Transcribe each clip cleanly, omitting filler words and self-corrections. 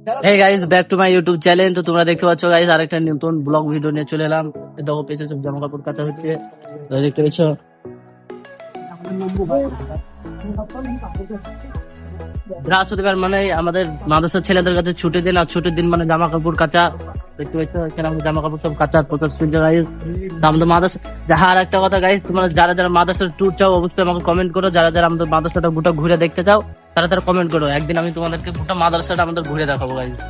Hey guys, back to my YouTube channel. তো তোমরা দেখতে পাচ্ছ গাইস আরেকটা নতুন ব্লগ ভিডিও নিয়ে চলে এলাম। দেখো পেছনে সব জামা কাপড় কাচা হচ্ছে। তো দেখতে পাচ্ছ বৃহস্পতিবার মানে আমাদের মাদ্রাসার ছেলেদের কাছে ছুটির দিন, আর ছুটির দিন মানে জামা কাপড় কাচা। দেখতে পাচ্ছ এখানে আমাদের জামা কাপড় সব কাচার প্রচার চলছে গাইস। তো আমাদের মাদ্রাসা যাহা আর একটা কথা গাইস, তোমরা যারা যারা মাদ্রাসার ট্যুর চাও অবশ্যই আমাকে কমেন্ট করো। যারা যারা আমাদের মাদ্রাসাটা গোটা ঘুরে দেখতে চাও তারা তারা কমেন্ট করো। একদিন আমি তোমাদেরকে গোটা মাদ্রাসাটা আমাদের ঘুরে দেখাবো গাইস।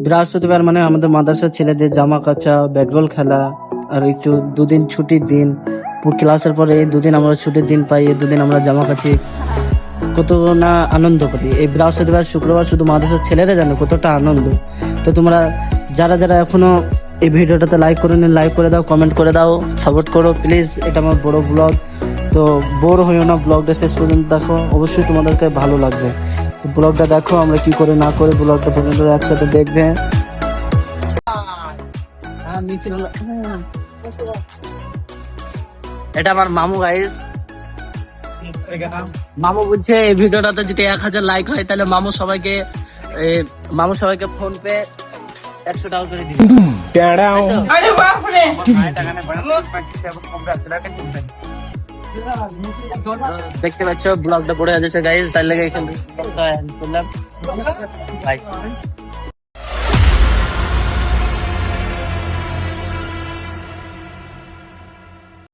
বৃহস্পতিবার মানে আমাদের মাদ্রাসার ছেলেদের জামা কাচা, ব্যাট বল খেলা, আর একটু দুদিন ছুটির দিন। ক্লাসের পরে এই দুদিন আমরা ছুটির দিন পাই, এই দুদিন আমরা জামা কাচি, কত না আনন্দ করি। এই বৃহস্পতিবার শুক্রবার শুধু মাদ্রাসার ছেলেরা জানে কতটা আনন্দ। তো তোমরা যারা যারা এখনো এই ভিডিওটাতে লাইক করে নিন, লাইক করে দাও, কমেন্ট করে দাও, সাপোর্ট করো প্লিজ। এটা আমার বড় ব্লগ, তো বোর হইও না, ব্লগটা শেষ পর্যন্ত দেখো, অবশ্যই তোমাদেরকে ভালো লাগবে। তো ব্লগটা দেখো আমরা কি করে না করে, ব্লগটা পর্যন্ত একসাথে দেখবে। এটা আমার মামু গাইস। মামু বলছে এই ভিডিওটাতে যদি 1000 লাইক হয় তাহলে মামু সবাইকে ফোন পে 100 টাকা করে দিবে। দেখতে পাচ্ছ ব্লগটা পড়ে যাচ্ছে গাইস, তার লাগে এখানে বাই।